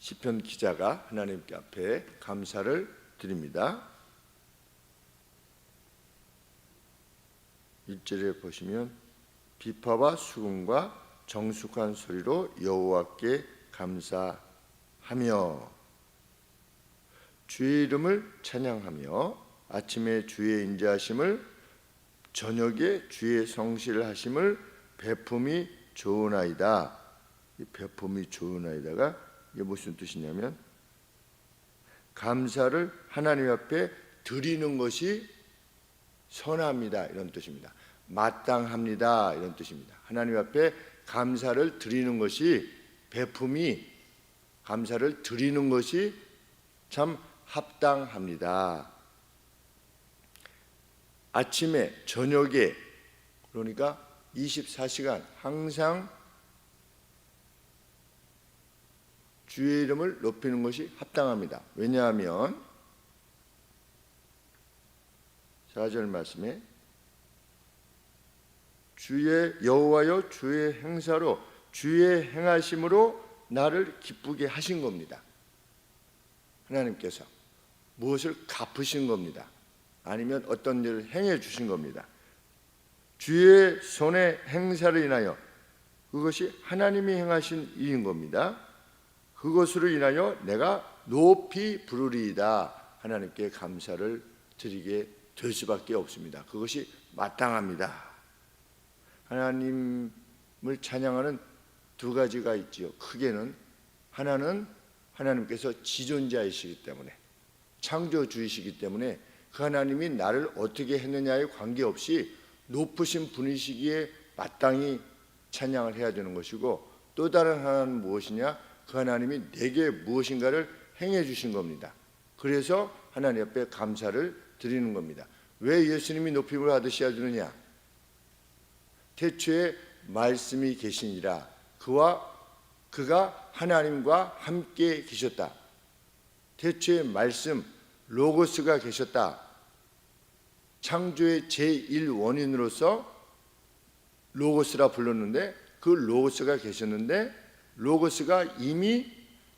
시편 기자가 하나님 앞에 감사를 드립니다. 1절에 보시면 비파와 수금과 정숙한 소리로 여호와께 감사하며 주의 이름을 찬양하며 아침에 주의 인자하심을 저녁에 주의 성실을 하심을 베품이 좋으나이다. 이 베품이 좋으나이다가 이게 무슨 뜻이냐면 감사를 하나님 앞에 드리는 것이 선합니다 이런 뜻입니다. 마땅합니다 이런 뜻입니다. 하나님 앞에 감사를 드리는 것이 베품이 감사를 드리는 것이 참 합당합니다. 아침에 저녁에 그러니까 24시간 항상 주의 이름을 높이는 것이 합당합니다. 왜냐하면 4절 말씀에 주의 여호와여 주의 행사로 주의 행하심으로 나를 기쁘게 하신 겁니다. 하나님께서 무엇을 갚으신 겁니다. 아니면 어떤 일을 행해 주신 겁니다. 주의 손의 행사를 인하여 그것이 하나님이 행하신 일인 겁니다. 그것으로 인하여 내가 높이 부르리이다. 하나님께 감사를 드리게 될 수밖에 없습니다. 그것이 마땅합니다. 하나님을 찬양하는 두 가지가 있지요. 크게는 하나는 하나님께서 지존자이시기 때문에 창조주이시기 때문에 그 하나님이 나를 어떻게 했느냐에 관계없이 높으신 분이시기에 마땅히 찬양을 해야 되는 것이고, 또 다른 하나는 무엇이냐? 그 하나님이 내게 무엇인가를 행해 주신 겁니다. 그래서 하나님 앞에 감사를 드리는 겁니다. 왜 예수님이 높임을 받으셔야 되느냐? 태초에 말씀이 계시니라. 그가 하나님과 함께 계셨다. 태초에 말씀 로고스가 계셨다. 창조의 제1원인으로서 로고스라 불렀는데 그 로고스가 계셨는데 로고스가 이미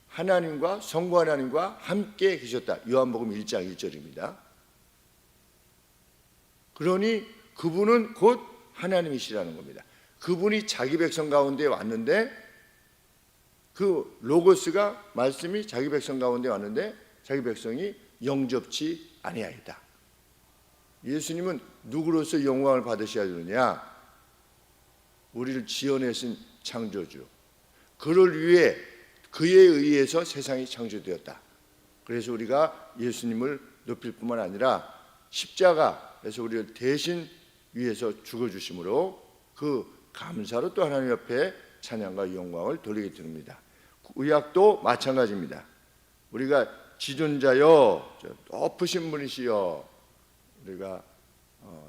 하나님과 성부 하나님과 함께 계셨다. 요한복음 1장 1절입니다. 그러니 그분은 곧 하나님이시라는 겁니다. 그분이 자기 백성 가운데 왔는데 그 로고스가 말씀이 자기 백성 가운데 왔는데 자기 백성이 영접치 아니하이다. 예수님은 누구로서 영광을 받으셔야 되느냐? 우리를 지어내신 창조주, 그를 위해 그에 의해서 세상이 창조되었다. 그래서 우리가 예수님을 높일 뿐만 아니라 십자가에서 우리를 대신 위해서 죽어주심으로 그 감사로 또 하나님 옆에 찬양과 영광을 돌리게 됩니다. 구약도 마찬가지입니다. 우리가 지존자여 높으신 분이시여, 우리가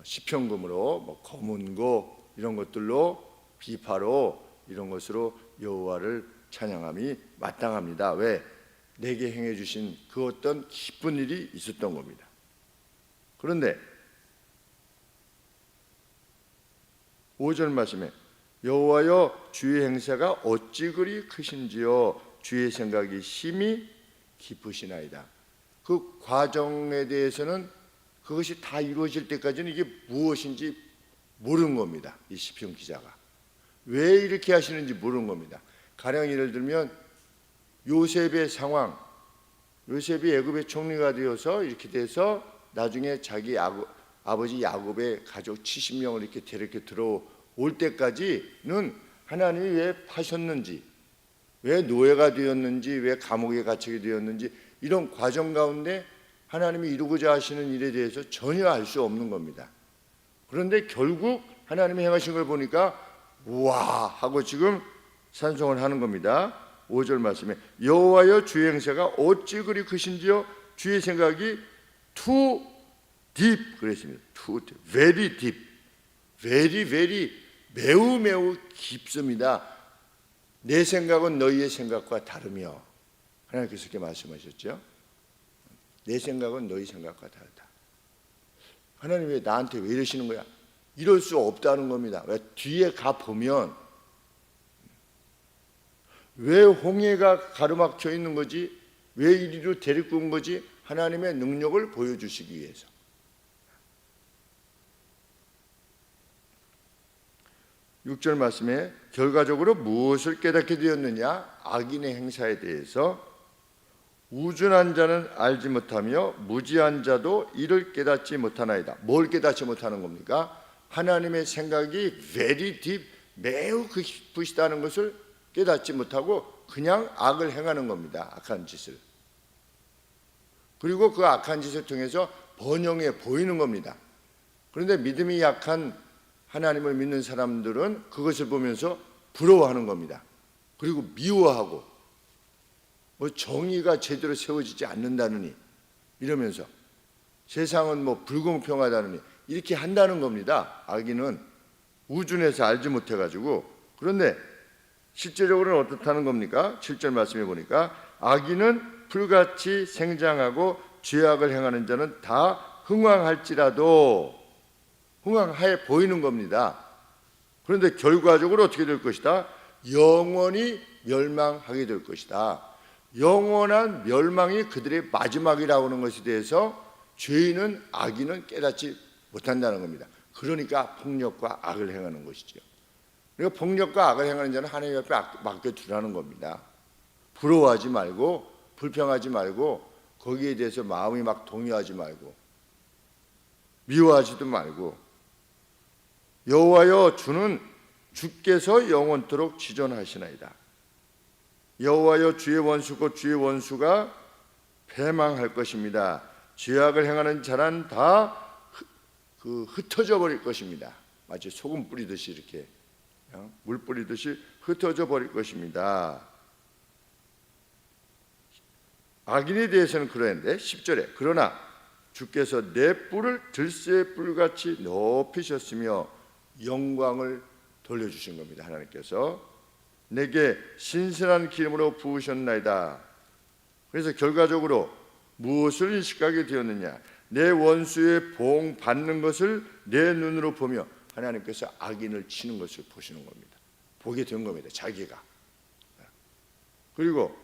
시편금으로 검은고 이런 것들로 비파로 이런 것으로 여호와를 찬양함이 마땅합니다. 왜? 내게 행해 주신 그 어떤 기쁜 일이 있었던 겁니다. 그런데 5절 말씀에 여호와여 주의 행사가 어찌 그리 크신지요 주의 생각이 심히 깊으시나이다. 그 과정에 대해서는 그것이 다 이루어질 때까지는 이게 무엇인지 모르는 겁니다. 이 시편 기자가 왜 이렇게 하시는지 모르는 겁니다. 가령 예를 들면 요셉의 상황, 요셉이 애굽의 총리가 되어서 이렇게 돼서 나중에 자기 아버지 야곱의 가족 70명을 이렇게 데리게 들어올 때까지는 하나님이 왜 파셨는지, 왜 노예가 되었는지, 왜 감옥에 갇히게 되었는지 이런 과정 가운데 하나님이 이루고자 하시는 일에 대해서 전혀 알 수 없는 겁니다. 그런데 결국 하나님이 행하신 걸 보니까 우와 하고 지금 찬송을 하는 겁니다. 5절 말씀에 여호와여 주의 행사가 어찌 그리 크신지요 주의 생각이 too deep 그랬습니다. too deep, very deep, very 매우 깊습니다. 내 생각은 너희의 생각과 다르며, 하나님께서 이렇게 말씀하셨죠. 내 생각은 너희 생각과 다르다. 하나님 왜 나한테 왜 이러시는 거야? 이럴 수 없다는 겁니다. 왜? 뒤에 가보면 왜 홍해가 가로막혀 있는 거지? 왜 이리로 데리고 온 거지? 하나님의 능력을 보여주시기 위해서. 6절 말씀에 결과적으로 무엇을 깨닫게 되었느냐? 악인의 행사에 대해서 우준한 자는 알지 못하며 무지한 자도 이를 깨닫지 못하나이다. 뭘 깨닫지 못하는 겁니까? 하나님의 생각이 very deep, 매우 깊으시다는 것을 깨닫지 못하고 그냥 악을 행하는 겁니다. 악한 짓을. 그리고 그 악한 짓을 통해서 번영해 보이는 겁니다. 그런데 믿음이 약한 하나님을 믿는 사람들은 그것을 보면서 부러워하는 겁니다. 그리고 미워하고 뭐 정의가 제대로 세워지지 않는다느니 이러면서 세상은 뭐 불공평하다느니 이렇게 한다는 겁니다. 악인은 우준해서 알지 못해가지고. 그런데 실제적으로는 어떻다는 겁니까? 7절 말씀해 보니까 악인은 풀같이 생장하고 죄악을 행하는 자는 다 흥왕할지라도 흥왕해 보이는 겁니다. 그런데 결과적으로 어떻게 될 것이다? 영원히 멸망하게 될 것이다. 영원한 멸망이 그들의 마지막이라고 하는 것에 대해서 죄인은 악인은 깨닫지 못한다는 겁니다. 그러니까 폭력과 악을 행하는 것이죠. 그러니까 폭력과 악을 행하는 자는 하나님 앞에 맡겨두라는 겁니다. 부러워하지 말고 불평하지 말고 거기에 대해서 마음이 막 동요하지 말고 미워하지도 말고 여호와여 주는 주께서 영원토록 지존하시나이다. 여호와여 주의 원수고 주의 원수가 패망할 것입니다. 죄악을 행하는 자는 다 흩어져 버릴 것입니다. 마치 소금 뿌리듯이 이렇게 물 뿌리듯이 흩어져 버릴 것입니다. 악인에 대해서는 그러는데 10절에 그러나 주께서 내 뿔을 들새의 뿔같이 높이셨으며 영광을 돌려주신 겁니다. 하나님께서 내게 신선한 기름으로 부으셨나이다. 그래서 결과적으로 무엇을 인식하게 되었느냐? 내 원수의 보응 받는 것을 내 눈으로 보며 하나님께서 악인을 치는 것을 보시는 겁니다. 보게 된 겁니다. 자기가. 그리고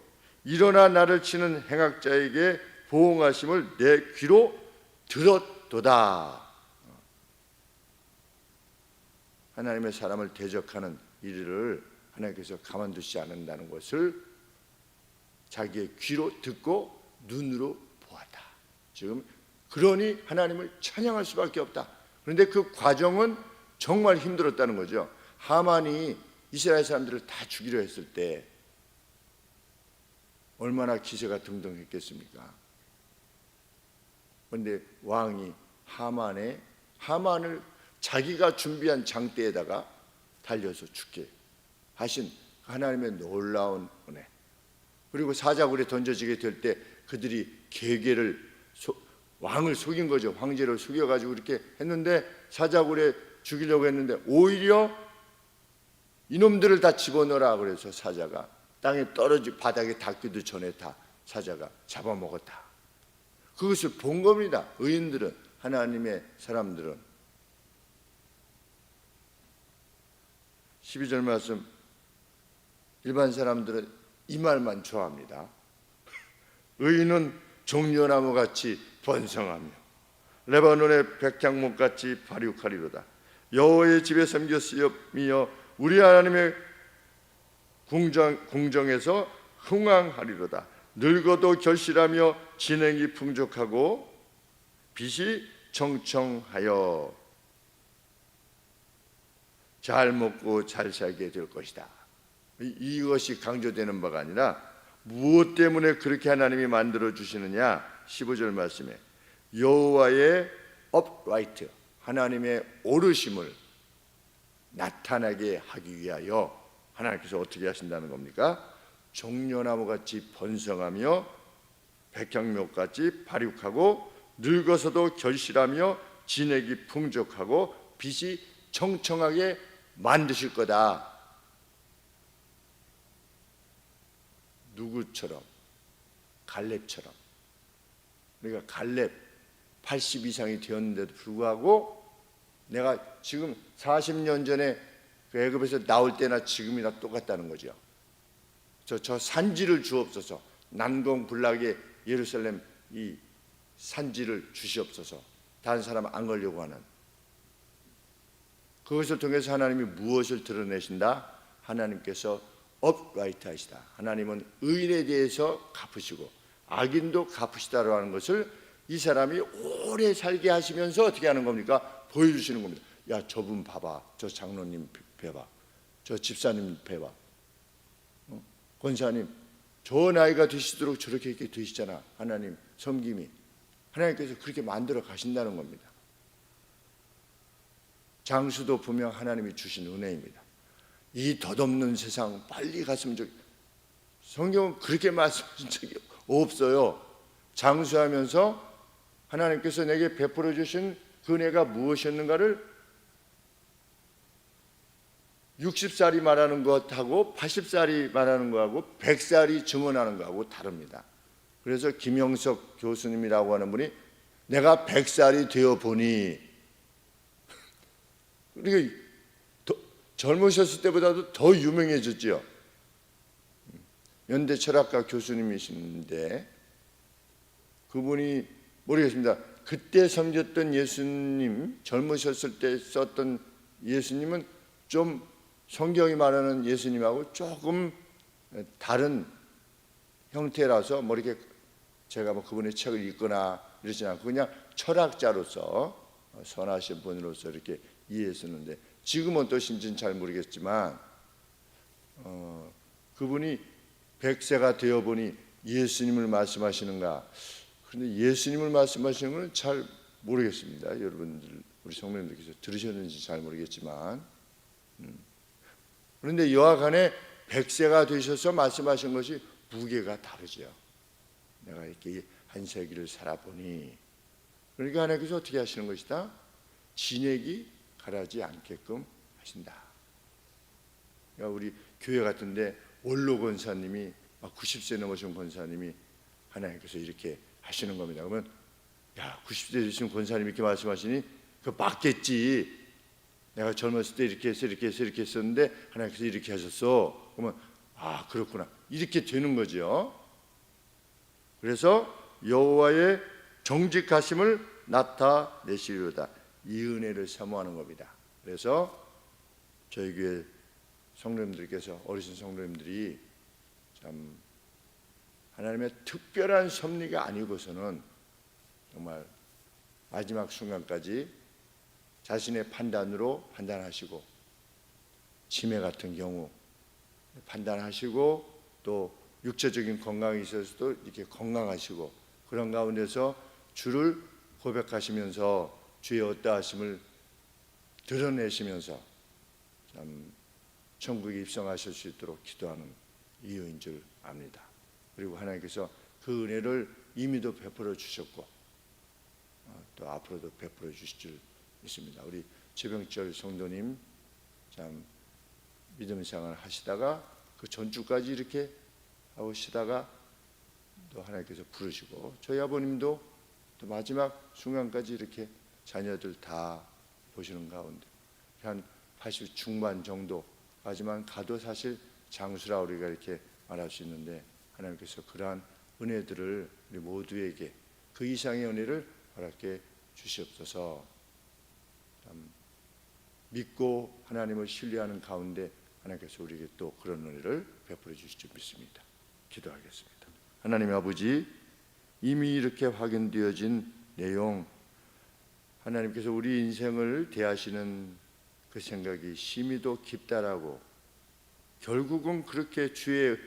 일어나 나를 치는 행악자에게 보응하심을 내 귀로 들었도다. 하나님의 사람을 대적하는 일을 하나님께서 가만두지 않는다는 것을 자기의 귀로 듣고 눈으로 보았다. 지금 그러니 하나님을 찬양할 수밖에 없다. 그런데 그 과정은 정말 힘들었다는 거죠. 하만이 이스라엘 사람들을 다 죽이려 했을 때 얼마나 기세가 등등했겠습니까? 그런데 왕이 하만을 자기가 준비한 장대에다가 달려서 죽게 하신 하나님의 놀라운 은혜. 그리고 사자굴에 던져지게 될 때 그들이 왕을 속인 거죠. 황제를 속여가지고 이렇게 했는데 사자굴에 죽이려고 했는데 오히려 이놈들을 다 집어넣어라 그래서 사자가 땅에 바닥에 닿기도 전에 다 사자가 잡아먹었다. 그것을 본 겁니다. 의인들은, 하나님의 사람들은. 12절 말씀, 일반 사람들은 이 말만 좋아합니다. 의인은 종려나무같이 번성하며 레바논의 백향목같이 발육하리로다. 여호와의 집에 섬겼으며 우리 하나님의 궁정에서 흥왕하리로다. 늙어도 결실하며 진행이 풍족하고 빛이 청청하여 잘 먹고 잘 살게 될 것이다. 이것이 강조되는 바가 아니라 무엇 때문에 그렇게 하나님이 만들어 주시느냐? 15절 말씀에 여호와의 upright, 하나님의 오르심을 나타나게 하기 위하여 하나님께서 어떻게 하신다는 겁니까? 종려나무같이 번성하며 백향목같이 발육하고 늙어서도 결실하며 진액이 풍족하고 빛이 청청하게 만드실 거다. 누구처럼? 갈렙처럼. 그러니까 갈렙 80 이상이 되었는데도 불구하고 내가 지금 40년 전에 그 애굽에서 나올 때나 지금이나 똑같다는 거죠. 저 산지를 주옵소서. 난공불락의 예루살렘 이 산지를 주시옵소서. 다른 사람 안 걸려고 하는. 그것을 통해서 하나님이 무엇을 드러내신다? 하나님께서 upright 하시다. 하나님은 의인에 대해서 갚으시고 악인도 갚으시다라고 하는 것을 이 사람이 오래 살게 하시면서 어떻게 하는 겁니까? 보여주시는 겁니다. 야, 저분 봐봐. 저 장로님 뵈봐. 저 집사님 뵈봐. 권사님, 저 나이가 되시도록 저렇게 이렇게 되시잖아. 하나님 섬김이. 하나님께서 그렇게 만들어 가신다는 겁니다. 장수도 분명 하나님이 주신 은혜입니다. 이 덧없는 세상 빨리 갔으면 좋겠다. 성경은 그렇게 말씀하신 적이 없어요. 장수하면서 하나님께서 내게 베풀어 주신 그 은혜가 무엇이었는가를 60살이 말하는 것하고 80살이 말하는 것하고 100살이 증언하는 것하고 다릅니다. 그래서 김영석 교수님이라고 하는 분이 내가 100살이 되어 보니, 그러니까 젊으셨을 때보다도 더 유명해졌죠. 연대 철학과 교수님이신데 그분이 모르겠습니다. 그때 섬겼던 예수님, 젊으셨을 때 썼던 예수님은 좀 성경이 말하는 예수님하고 조금 다른 형태라서 뭐 이렇게 제가 뭐 그분의 책을 읽거나 이러지 않고 그냥 철학자로서 선하신 분으로서 이렇게 이해했었는데 지금은 어떠신지는 잘 모르겠지만 그분이 100세가 되어 보니 예수님을 말씀하시는가? 그런데 예수님을 말씀하시는 것은 잘 모르겠습니다. 여러분들 우리 성도님들께서 들으셨는지 잘 모르겠지만 그런데 여하간에 100세가 되셔서 말씀하신 것이 무게가 다르죠. 내가 이렇게 한 세기를 살아보니, 그러니까 하나님께서 어떻게 하시는 것이다? 진액이 가라지 않게끔 하신다. 그러니까 우리 교회 같은데 원로 권사님이 90세 넘으신 권사님이 하나님께서 이렇게 하시는 겁니다. 그러면 야, 90세 되신 권사님이 이렇게 말씀하시니 그 맞겠지. 내가 젊었을 때 이렇게 해서 이렇게 해서 이렇게 했었는데 하나님께서 이렇게 하셨어. 그러면 아, 그렇구나. 이렇게 되는 거죠. 그래서 여호와의 정직하심을 나타내시리로다. 이 은혜를 사모하는 겁니다. 그래서 저희 교회 성도님들께서, 어르신 성도님들이 참 하나님의 특별한 섭리가 아니고서는 정말 마지막 순간까지 자신의 판단으로 판단하시고, 치매 같은 경우 판단하시고, 또 육체적인 건강이 있어서도 이렇게 건강하시고, 그런 가운데서 주를 고백하시면서 주의 어떠하심을 드러내시면서 참 천국에 입성하실 수 있도록 기도하는 이유인 줄 압니다. 그리고 하나님께서 그 은혜를 이미도 베풀어 주셨고 또 앞으로도 베풀어 주실 줄 믿습니다. 우리 최병철 성도님 참 믿음 생활을 하시다가 그 전주까지 이렇게 하시다가 또 하나님께서 부르시고, 저희 아버님도 또 마지막 순간까지 이렇게 자녀들 다 보시는 가운데 한 80 중반 정도 하지만 가도 사실 장수라 우리가 이렇게 말할 수 있는데, 하나님께서 그러한 은혜들을 우리 모두에게 그 이상의 은혜를 허락해 주시옵소서. 참 믿고 하나님을 신뢰하는 가운데 하나님께서 우리에게 또 그런 은혜를 베풀어 주실 줄 믿습니다. 기도하겠습니다. 하나님 아버지, 이미 이렇게 확인되어진 내용, 하나님께서 우리 인생을 대하시는 그 생각이 심히도 깊다라고, 결국은 그렇게 주의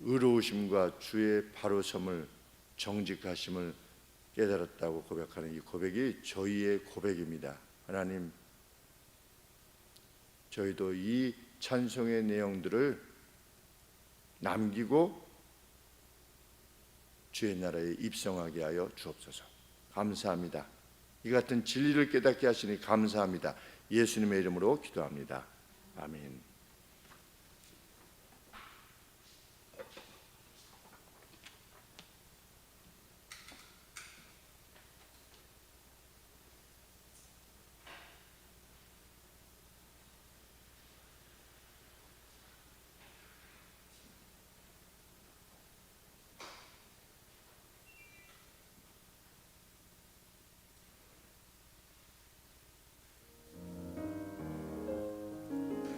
의로우심과 주의 바로섬을, 정직하심을 깨달았다고 고백하는 이 고백이 저희의 고백입니다. 하나님, 저희도 이 찬송의 내용들을 남기고 주의 나라에 입성하게 하여 주옵소서. 감사합니다. 이 같은 진리를 깨닫게 하시니 감사합니다. 예수님의 이름으로 기도합니다. 아멘.